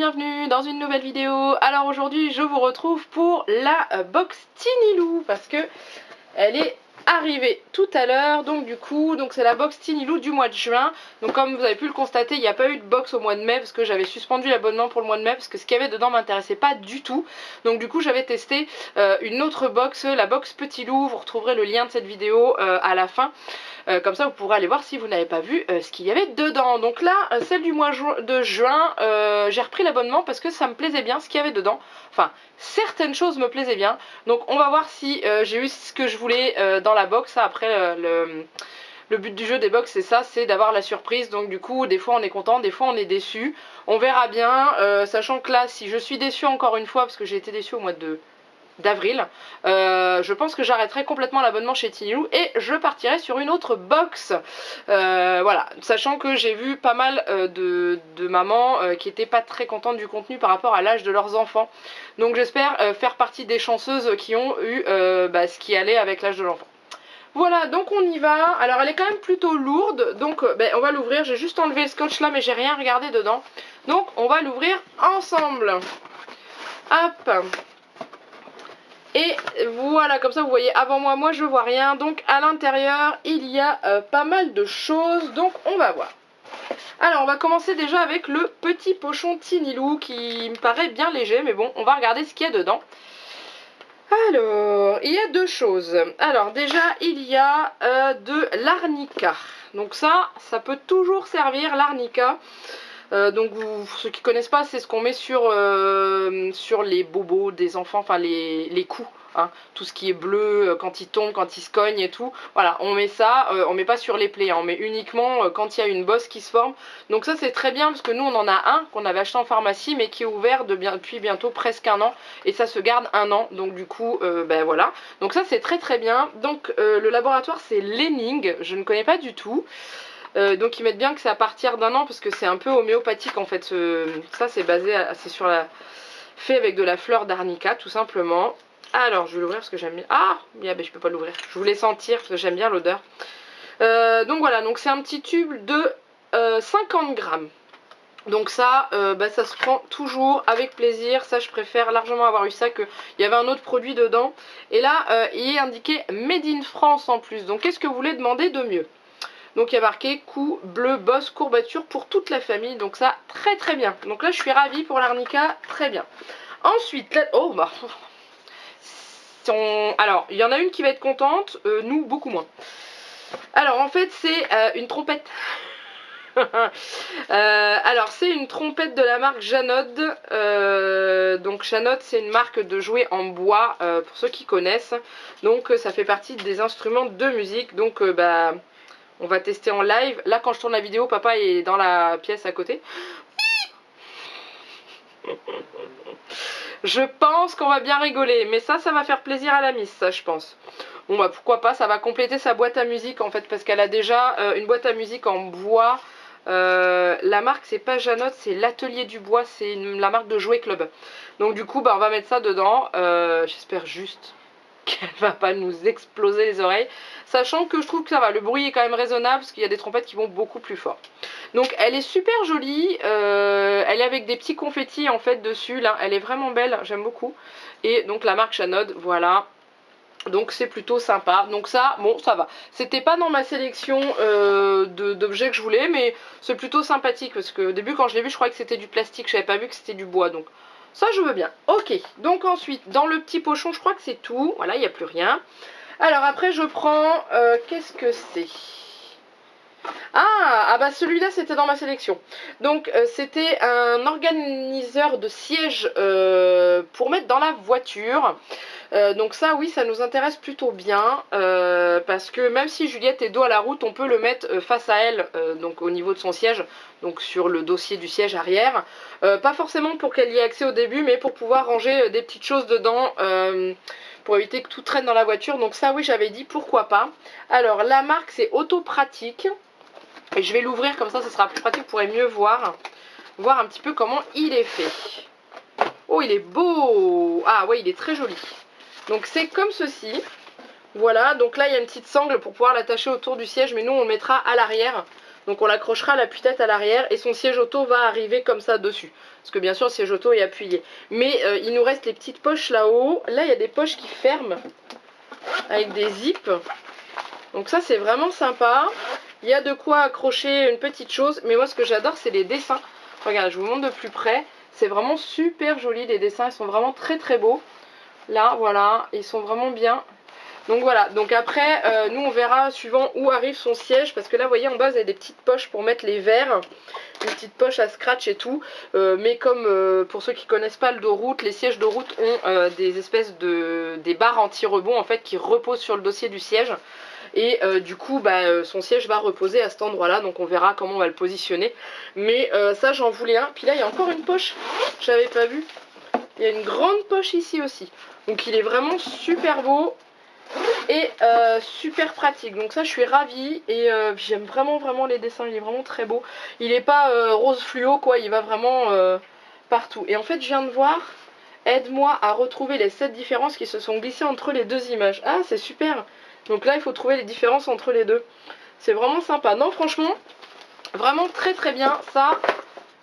bienvenue dans une nouvelle vidéo. Alors aujourd'hui je vous retrouve pour la box Tinilou parce que elle est arrivée tout à l'heure. Donc du coup c'est la box Tinilou du mois de juin. Donc comme vous avez pu le constater, il n'y a pas eu de box au mois de mai parce que j'avais suspendu l'abonnement pour le mois de mai parce que ce qu'il y avait dedans m'intéressait pas du tout. Donc du coup j'avais testé une autre box, la box Petit Loup. Vous retrouverez le lien de cette vidéo à la fin. Comme ça vous pourrez aller voir si vous n'avez pas vu ce qu'il y avait dedans. Donc là celle du mois de juin, j'ai repris l'abonnement parce que ça me plaisait bien ce qu'il y avait dedans. Enfin certaines choses me plaisaient bien. Donc on va voir si j'ai eu ce que je voulais dans la box. Après le but du jeu des box c'est ça, c'est d'avoir la surprise. Donc du coup des fois on est content, des fois on est déçu. On verra bien, sachant que là si je suis déçue encore une fois parce que j'ai été déçue au mois d'avril, je pense que j'arrêterai complètement l'abonnement chez Tinilou et je partirai sur une autre box. Voilà, sachant que j'ai vu pas mal de mamans qui étaient pas très contentes du contenu par rapport à l'âge de leurs enfants. Donc j'espère faire partie des chanceuses qui ont eu ce qui allait avec l'âge de l'enfant. Voilà, donc on y va. Alors elle est quand même plutôt lourde, donc on va l'ouvrir. J'ai juste enlevé le scotch là, mais j'ai rien regardé dedans. Donc on va l'ouvrir ensemble. Hop. Et voilà, comme ça vous voyez avant moi je vois rien. Donc à l'intérieur il y a pas mal de choses, donc on va voir. Alors on va commencer déjà avec le petit pochon Tinilou qui me paraît bien léger, mais bon on va regarder ce qu'il y a dedans. Alors il y a deux choses. Alors déjà il y a de l'arnica. Donc ça peut toujours servir, l'arnica. Donc ceux qui connaissent pas, c'est ce qu'on met sur les bobos des enfants, enfin les coups, hein, tout ce qui est bleu quand ils tombent, quand ils se cognent et tout. Voilà, on met ça, on met pas sur les plaies, hein, on met uniquement quand il y a une bosse qui se forme. Donc ça c'est très bien parce que nous on en a un qu'on avait acheté en pharmacie mais qui est ouvert depuis bientôt presque un an et ça se garde un an. Donc du coup voilà. Donc ça c'est très bien. Donc le laboratoire c'est Lening, je ne connais pas du tout. Donc ils mettent bien que c'est à partir d'un an parce que c'est un peu homéopathique en fait. Ça c'est c'est sur fait avec de la fleur d'arnica tout simplement. Alors je vais l'ouvrir parce que j'aime bien. Ah je peux pas l'ouvrir. Je voulais sentir parce que j'aime bien l'odeur. Donc voilà, donc c'est un petit tube de 50 grammes. Donc ça, ça se prend toujours avec plaisir. Ça je préfère largement avoir eu ça que il y avait un autre produit dedans. Et là il est indiqué Made in France en plus. Donc qu'est-ce que vous voulez demander de mieux? Donc il y a marqué cou bleu bosse courbature pour toute la famille. Donc ça très bien. Donc là je suis ravie pour l'arnica, très bien. Ensuite, là, oh bah alors il y en a une qui va être contente, nous beaucoup moins. Alors en fait c'est une trompette. Alors c'est une trompette de la marque Janod. Donc Janod c'est une marque de jouets en bois pour ceux qui connaissent. Donc ça fait partie des instruments de musique. Donc on va tester en live. Là, quand je tourne la vidéo, papa est dans la pièce à côté. Je pense qu'on va bien rigoler. Mais ça va faire plaisir à la miss, ça, je pense. Bon, bah pourquoi pas. Ça va compléter sa boîte à musique, en fait, parce qu'elle a déjà une boîte à musique en bois. La marque, c'est pas Janot, c'est l'Atelier du Bois. C'est la marque de Jouet Club. Donc, du coup, on va mettre ça dedans. J'espère juste qu'elle va pas nous exploser les oreilles, sachant que je trouve que ça va, le bruit est quand même raisonnable parce qu'il y a des trompettes qui vont beaucoup plus fort. Donc elle est super jolie, elle est avec des petits confettis en fait dessus là, elle est vraiment belle, j'aime beaucoup. Et donc la marque Chanod, voilà. Donc c'est plutôt sympa. Donc ça, bon ça va. C'était pas dans ma sélection d'objets que je voulais, mais c'est plutôt sympathique parce que au début quand je l'ai vu je croyais que c'était du plastique, je n'avais pas vu que c'était du bois. Donc ça je veux bien. Ok, donc ensuite dans le petit pochon je crois que c'est tout. Voilà, il n'y a plus rien. Alors après je prends, qu'est-ce que c'est? Ah bah celui-là c'était dans ma sélection. Donc c'était un organiseur de sièges pour mettre dans la voiture. Donc ça oui ça nous intéresse plutôt bien parce que même si Juliette est dos à la route on peut le mettre face à elle donc au niveau de son siège, donc sur le dossier du siège arrière. Pas forcément pour qu'elle y ait accès au début mais pour pouvoir ranger des petites choses dedans pour éviter que tout traîne dans la voiture. Donc ça oui j'avais dit pourquoi pas. Alors la marque c'est Autopratique. Et je vais l'ouvrir comme ça sera plus pratique, vous pourrez mieux voir un petit peu comment il est fait. Oh il est beau. Ah ouais il est très joli. Donc c'est comme ceci. Voilà, donc là il y a une petite sangle pour pouvoir l'attacher autour du siège, mais nous on le mettra à l'arrière. Donc on l'accrochera à l'appui-tête à l'arrière et son siège auto va arriver comme ça dessus. Parce que bien sûr le siège auto est appuyé. Mais il nous reste les petites poches là-haut. Là il y a des poches qui ferment avec des zips. Donc ça c'est vraiment sympa. Il y a de quoi accrocher une petite chose. Mais moi ce que j'adore c'est les dessins. Regarde, je vous montre de plus près. C'est vraiment super joli les dessins. Ils sont vraiment très très beaux. Là voilà, ils sont vraiment bien. Donc voilà, donc après nous on verra suivant où arrive son siège. Parce que là vous voyez en bas vous avez des petites poches pour mettre les verres. Une petite poche à scratch et tout. Mais comme pour ceux qui connaissent pas le dos route, les sièges de route ont des espèces des barres anti-rebond en fait qui reposent sur le dossier du siège. Et du coup son siège va reposer à cet endroit là, donc on verra comment on va le positionner. Mais ça j'en voulais un. Puis là il y a encore une poche, j'avais pas vu. Il y a une grande poche ici aussi. Donc il est vraiment super beau et super pratique. Donc ça je suis ravie. Et j'aime vraiment les dessins, il est vraiment très beau. Il est pas rose fluo quoi, il va vraiment partout. Et en fait je viens de voir, aide-moi à retrouver les 7 différences qui se sont glissées entre les deux images. Ah c'est super. Donc là il faut trouver les différences entre les deux. C'est vraiment sympa. Non franchement, vraiment très bien. Ça,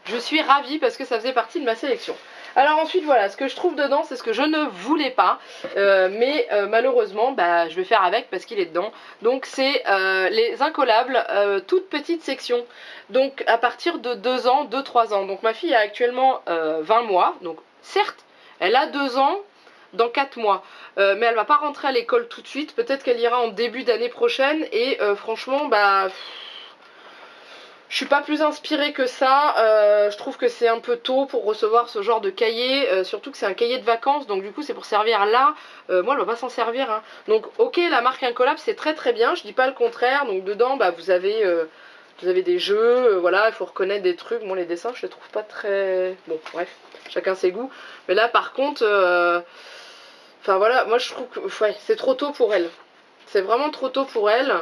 je suis ravie parce que ça faisait partie de ma sélection. Alors ensuite voilà, ce que je trouve dedans c'est ce que je ne voulais pas. Mais malheureusement je vais faire avec parce qu'il est dedans. Donc c'est les incollables, toute petite section. Donc à partir de 2 ans, 2-3 ans. Donc ma fille a actuellement 20 mois. Donc certes elle a 2 ans dans 4 mois. Mais elle va pas rentrer à l'école tout de suite. Peut-être qu'elle ira en début d'année prochaine. Et franchement je suis pas plus inspirée que ça. Je trouve que c'est un peu tôt pour recevoir ce genre de cahier, surtout que c'est un cahier de vacances, donc du coup c'est pour servir là. Moi elle va pas s'en servir, hein. Donc ok, la marque Incollable c'est très bien, je dis pas le contraire. Donc dedans vous avez des jeux, voilà, il faut reconnaître des trucs. Bon les dessins je les trouve pas très... Bon bref, chacun ses goûts. Mais là par contre, enfin voilà, moi je trouve que ouais, c'est trop tôt pour elle. C'est vraiment trop tôt pour elle.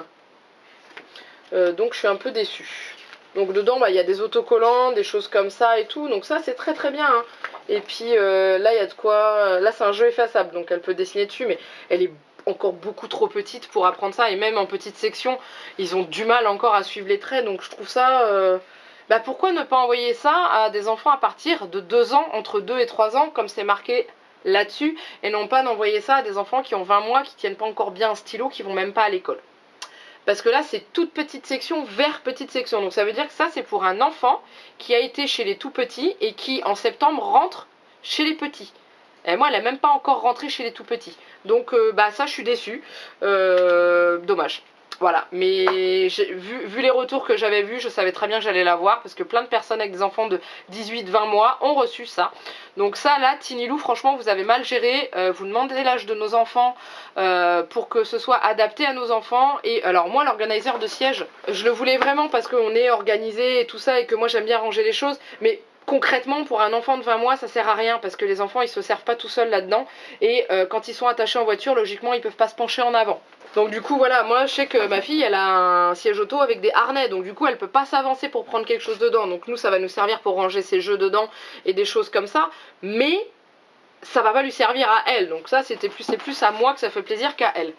Donc je suis un peu déçue. Donc dedans il y a des autocollants, des choses comme ça et tout. Donc ça c'est très bien, hein. Et puis là il y a de quoi... Là c'est un jeu effaçable, donc elle peut dessiner dessus. Mais elle est encore beaucoup trop petite pour apprendre ça. Et même en petite section, ils ont du mal encore à suivre les traits. Donc je trouve ça... pourquoi ne pas envoyer ça à des enfants à partir de 2 ans, entre 2 et 3 ans, comme c'est marqué là-dessus. Et non pas d'envoyer ça à des enfants qui ont 20 mois, qui tiennent pas encore bien un stylo, qui vont même pas à l'école. Parce que là c'est toute petite section vers petite section. Donc ça veut dire que ça c'est pour un enfant qui a été chez les tout petits et qui en septembre rentre chez les petits. Et moi elle n'est même pas encore rentrée chez les tout petits. Donc ça je suis déçue. Dommage. Voilà, mais vu les retours que j'avais vus, je savais très bien que j'allais l'avoir parce que plein de personnes avec des enfants de 18-20 mois ont reçu ça. Donc ça là, Tinilou, franchement vous avez mal géré. Vous demandez l'âge de nos enfants pour que ce soit adapté à nos enfants. Et alors moi l'organisateur de siège, je le voulais vraiment parce qu'on est organisé et tout ça et que moi j'aime bien ranger les choses. Mais concrètement pour un enfant de 20 mois ça sert à rien parce que les enfants ils se servent pas tout seuls là-dedans. Et quand ils sont attachés en voiture, logiquement ils peuvent pas se pencher en avant. Donc du coup voilà, moi je sais que ma fille elle a un siège auto avec des harnais, donc du coup elle peut pas s'avancer pour prendre quelque chose dedans. Donc nous ça va nous servir pour ranger ses jeux dedans et des choses comme ça, mais ça va pas lui servir à elle. Donc ça c'est plus à moi que ça fait plaisir qu'à elle.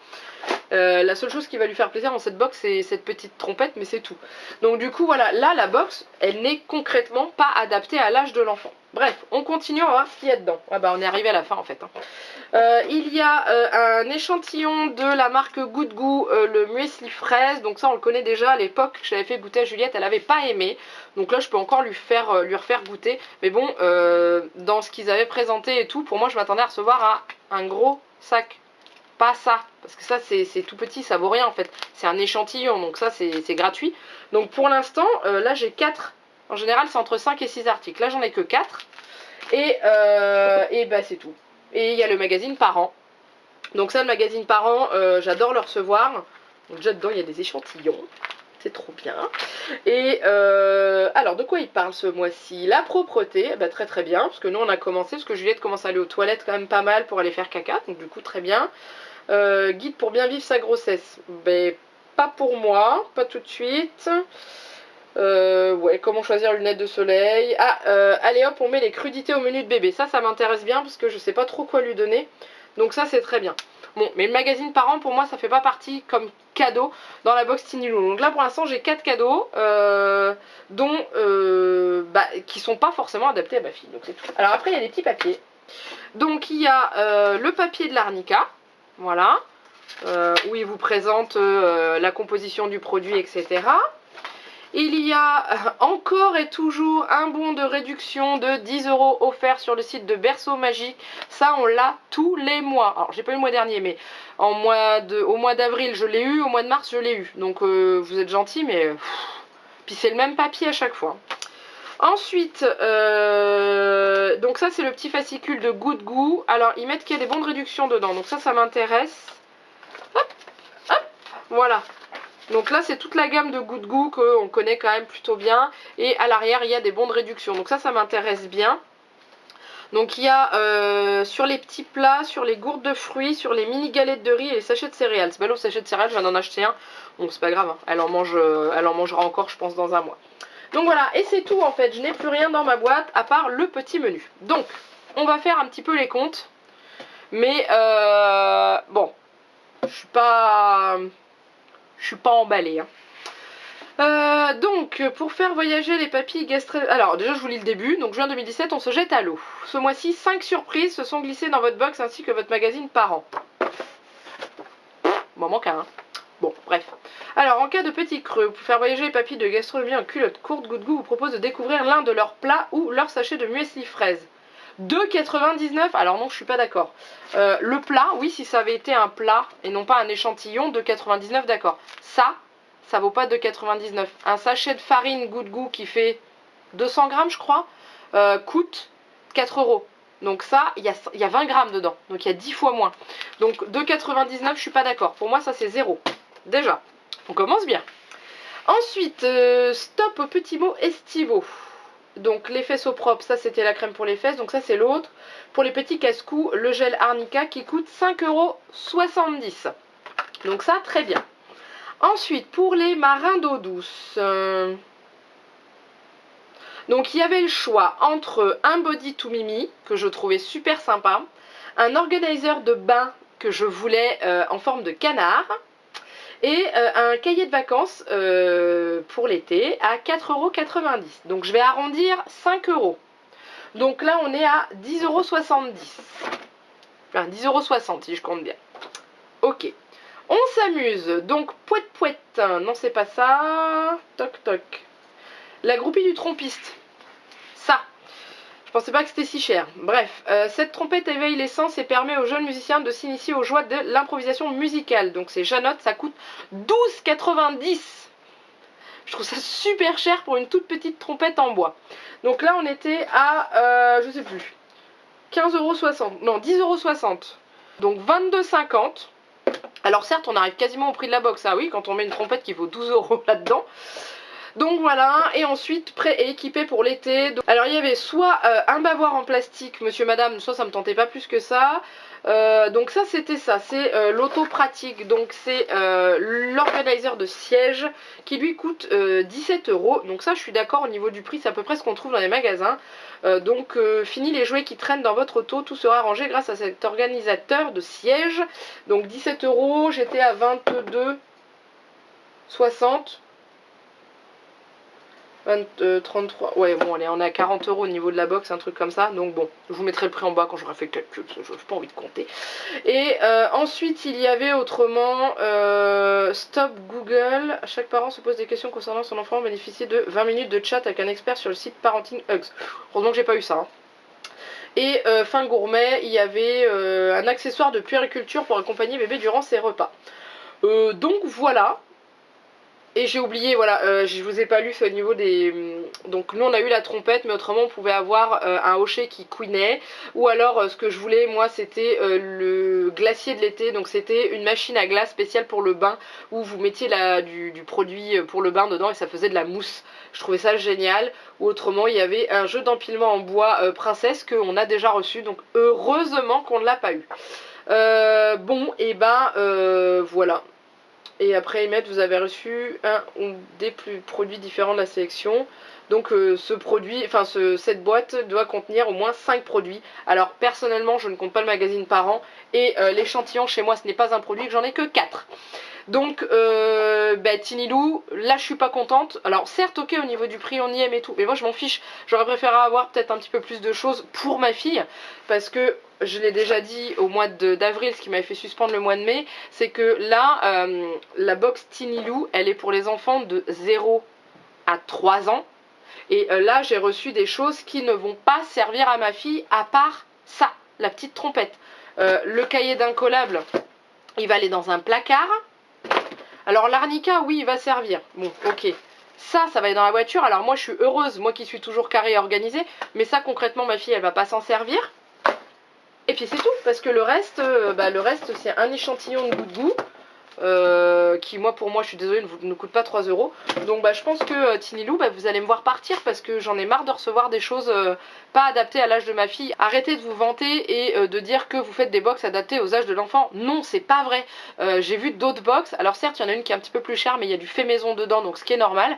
La seule chose qui va lui faire plaisir dans cette box c'est cette petite trompette, mais c'est tout. Donc du coup voilà, là la box elle n'est concrètement pas adaptée à l'âge de l'enfant. Bref, on continue, on va voir ce qu'il y a dedans. On est arrivé à la fin en fait, hein. Il y a un échantillon de la marque Good Goût, le muesli fraise. Donc ça on le connaît déjà, à l'époque j'avais fait goûter à Juliette, elle avait pas aimé. Donc là je peux encore lui refaire goûter. Mais bon, dans ce qu'ils avaient présenté et tout, pour moi je m'attendais à recevoir un gros sac. Pas ça, parce que ça c'est tout petit, ça vaut rien en fait. C'est un échantillon, donc ça c'est gratuit. Donc pour l'instant, là j'ai 4. En général c'est entre 5 et 6 articles. Là j'en ai que 4. Et c'est tout. Et il y a le magazine Parents. Donc ça le magazine Parents, j'adore le recevoir. Donc déjà dedans il y a des échantillons. C'est trop bien. Et alors de quoi il parle ce mois-ci? La propreté, très bien, parce que nous on a commencé, parce que Juliette commence à aller aux toilettes quand même pas mal pour aller faire caca, donc du coup très bien. Guide pour bien vivre sa grossesse. Pas pour moi, pas tout de suite. Ouais, comment choisir lunettes de soleil. Allez hop, on met les crudités au menu de bébé. Ça m'intéresse bien parce que je sais pas trop quoi lui donner. Donc ça c'est très bien. Bon, mais le magazine Parents pour moi ça fait pas partie comme cadeaux dans la box Tiny Lou. Donc là pour l'instant j'ai 4 cadeaux dont qui sont pas forcément adaptés à ma fille. Donc c'est tout. Alors après il y a des petits papiers. Donc il y a le papier de l'Arnica, voilà, où il vous présente la composition du produit, etc. Il y a encore et toujours un bon de réduction de 10 € offert sur le site de Berceau Magique. Ça, on l'a tous les mois. Alors, j'ai pas eu le mois dernier, mais au mois d'avril, je l'ai eu. Au mois de mars, je l'ai eu. Donc, vous êtes gentils, mais... Puis, c'est le même papier à chaque fois. Ensuite, donc ça, c'est le petit fascicule de Good Goût. Alors, ils mettent qu'il y a des bons de réduction dedans. Donc, ça m'intéresse. Hop, hop, voilà. Donc là, c'est toute la gamme de Good Goût qu'on connaît quand même plutôt bien. Et à l'arrière, il y a des bons de réduction. Donc ça m'intéresse bien. Donc il y a sur les petits plats, sur les gourdes de fruits, sur les mini galettes de riz et les sachets de céréales. C'est pas le sachet de céréales, je viens d'en acheter un. Bon, c'est pas grave, hein. Elle en mangera encore, je pense, dans un mois. Donc voilà, et c'est tout en fait. Je n'ai plus rien dans ma boîte à part le petit menu. Donc, on va faire un petit peu les comptes. Mais bon, je suis pas emballée, hein. Donc, pour faire voyager les papilles gastriques... Alors, déjà, je vous lis le début. Donc, juin 2017, on se jette à l'eau. Ce mois-ci, 5 surprises se sont glissées dans votre box ainsi que votre magazine par an. Bon, manque un, hein. Bon, bref. Alors, en cas de petit creux, pour faire voyager les papilles de gastronomie en culotte courte, Good Goût vous propose de découvrir l'un de leurs plats ou leur sachet de muesli fraise. 2,99 €. Alors non, je suis pas d'accord. Le plat, oui, si ça avait été un plat et non pas un échantillon, 2,99 €, d'accord. Ça vaut pas 2,99 €. Un sachet de farine Good Goût qui fait 200 grammes, je crois, coûte 4 €. Donc ça, il y a 20 grammes dedans. Donc il y a 10 fois moins. Donc 2,99 €, je suis pas d'accord. Pour moi, ça c'est 0. Déjà, on commence bien. Ensuite, stop aux petits mots estivaux. Donc les fesses au propre, ça c'était la crème pour les fesses, donc ça c'est l'autre. Pour les petits casse-cou, le gel Arnica qui coûte 5,70 €. Donc ça, très bien. Ensuite, pour les marins d'eau douce, donc il y avait le choix entre un body to mimi, que je trouvais super sympa, un organizer de bain que je voulais en forme de canard, et un cahier de vacances pour l'été à 4,90 €. Donc je vais arrondir 5 €. Donc là on est à 10,70 €. Enfin 10,60 € si je compte bien. Ok. On s'amuse. Donc pouette pouette. Non, c'est pas ça. Toc toc. La groupie du trompiste. Ça. Je pensais pas que c'était si cher. Bref, cette trompette éveille les sens et permet aux jeunes musiciens de s'initier aux joies de l'improvisation musicale. Donc c'est Janotte, ça coûte 12,90 €. Je trouve ça super cher pour une toute petite trompette en bois. Donc là on était à, je sais plus, 15,60 €. Non, 10,60 €. Donc 22,50 €. Alors certes, on arrive quasiment au prix de la box, ah oui, quand on met une trompette qui vaut 12 € là-dedans. Donc voilà, et ensuite prêt et équipé pour l'été. Alors il y avait soit un bavoir en plastique, monsieur madame, soit ça me tentait pas plus que ça. Donc ça c'était ça, c'est l'auto-pratique, donc c'est l'organizer de siège qui lui coûte 17 €. Donc ça je suis d'accord, au niveau du prix c'est à peu près ce qu'on trouve dans les magasins. Donc fini les jouets qui traînent dans votre auto, tout sera rangé grâce à cet organisateur de siège. Donc 17 €, j'étais à 22,60 €. 33, ouais bon allez, on est à 40 € au niveau de la box, un truc comme ça, donc bon, je vous mettrai le prix en bas quand j'aurai fait le calcul, je n'ai pas envie de compter. Et ensuite il y avait autrement Stop Google, chaque parent se pose des questions concernant son enfant, bénéficier de 20 minutes de chat avec un expert sur le site Parenting Hugs. Heureusement que j'ai pas eu ça, hein. Et fin gourmet, il y avait un accessoire de puériculture pour accompagner bébé durant ses repas. Donc voilà. Et j'ai oublié, voilà, je vous ai pas lu, c'est au niveau des... Donc nous on a eu la trompette, mais autrement on pouvait avoir un hochet qui couinait. Ou alors ce que je voulais moi c'était le glacier de l'été, donc c'était une machine à glace spéciale pour le bain, où vous mettiez du produit pour le bain dedans et ça faisait de la mousse. Je trouvais ça génial. Ou autrement il y avait un jeu d'empilement en bois princesse qu'on a déjà reçu, donc heureusement qu'on ne l'a pas eu. Bon, et ben voilà. Et après Emmett, vous avez reçu un ou des produits différents de la sélection. Donc ce produit, enfin cette boîte doit contenir au moins 5 produits. Alors personnellement je ne compte pas le magazine par an. Et l'échantillon chez moi ce n'est pas un produit, que j'en ai que 4. Donc Tinilou, là je suis pas contente. Alors certes ok, au niveau du prix on y aime et tout, mais moi je m'en fiche. J'aurais préféré avoir peut-être un petit peu plus de choses pour ma fille, parce que je l'ai déjà dit au mois d'avril, ce qui m'avait fait suspendre le mois de mai, c'est que là la box Tinilou, elle est pour les enfants de 0 à 3 ans. Et là j'ai reçu des choses qui ne vont pas servir à ma fille, à part ça, la petite trompette. Le cahier d'incollable, il va aller dans un placard. Alors l'arnica, oui, il va servir. Bon, ok. Ça va aller dans la voiture. Alors moi, je suis heureuse, moi qui suis toujours carrée et organisée. Mais ça, concrètement, ma fille, elle va pas s'en servir. Et puis c'est tout, parce que le reste c'est un échantillon de goût de goût. Qui pour moi je suis désolée ne coûte pas 3 euros. Donc je pense que Tinilou, vous allez me voir partir, parce que j'en ai marre de recevoir des choses pas adaptées à l'âge de ma fille. Arrêtez de vous vanter et de dire que vous faites des box adaptées aux âges de l'enfant. Non, c'est pas vrai. J'ai vu d'autres box, alors certes il y en a une qui est un petit peu plus chère, mais il y a du fait maison dedans, donc ce qui est normal,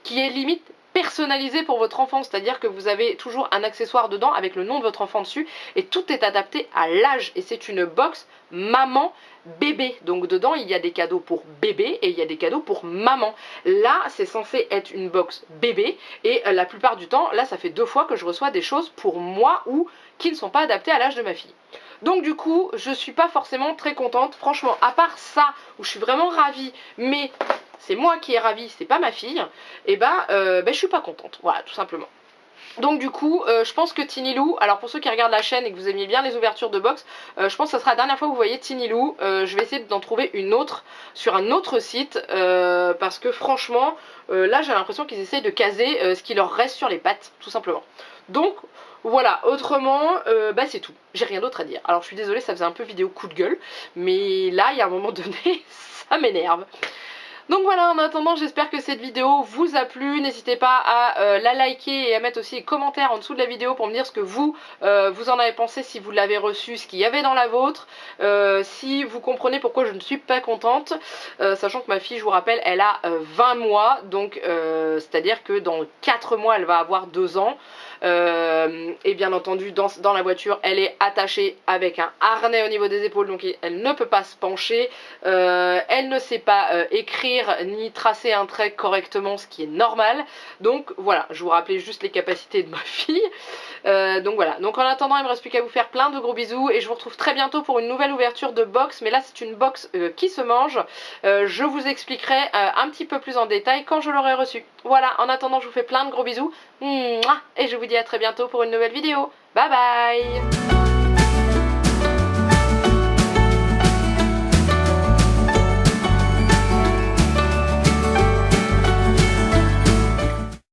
qui est limite personnalisé pour votre enfant, c'est-à-dire que vous avez toujours un accessoire dedans avec le nom de votre enfant dessus et tout est adapté à l'âge, et c'est une box maman bébé, donc dedans il y a des cadeaux pour bébé et il y a des cadeaux pour maman. Là c'est censé être une box bébé, et la plupart du temps, là ça fait 2 fois que je reçois des choses pour moi ou qui ne sont pas adaptées à l'âge de ma fille. Donc du coup je suis pas forcément très contente, franchement, à part ça où je suis vraiment ravie, mais c'est moi qui est ravie, c'est pas ma fille, et je suis pas contente, voilà, tout simplement. Donc du coup, je pense que Tinilou, alors pour ceux qui regardent la chaîne et que vous aimiez bien les ouvertures de box, je pense que ça sera la dernière fois que vous voyez Tinilou. Je vais essayer d'en trouver une autre sur un autre site, parce que franchement, là j'ai l'impression qu'ils essayent de caser ce qui leur reste sur les pattes, tout simplement. Donc voilà, autrement, c'est tout. J'ai rien d'autre à dire. Alors je suis désolée, ça faisait un peu vidéo coup de gueule, mais là, il y a un moment donné, ça m'énerve. Donc voilà, en attendant, j'espère que cette vidéo vous a plu. N'hésitez pas à la liker et à mettre aussi des commentaires en dessous de la vidéo pour me dire ce que vous en avez pensé, si vous l'avez reçu, ce qu'il y avait dans la vôtre, si vous comprenez pourquoi je ne suis pas contente, sachant que ma fille, je vous rappelle, elle a 20 mois, donc c'est-à-dire que dans 4 mois, elle va avoir 2 ans. Et bien entendu dans la voiture elle est attachée avec un harnais au niveau des épaules, donc elle ne peut pas se pencher, elle ne sait pas écrire ni tracer un trait correctement, ce qui est normal. Donc voilà, je vous rappelais juste les capacités de ma fille. Donc voilà, donc en attendant il me reste plus qu'à vous faire plein de gros bisous, et je vous retrouve très bientôt pour une nouvelle ouverture de box, mais là c'est une box qui se mange. Je vous expliquerai un petit peu plus en détail quand je l'aurai reçue. Voilà, en attendant je vous fais plein de gros bisous, et je vous dis à très bientôt pour une nouvelle vidéo. Bye bye.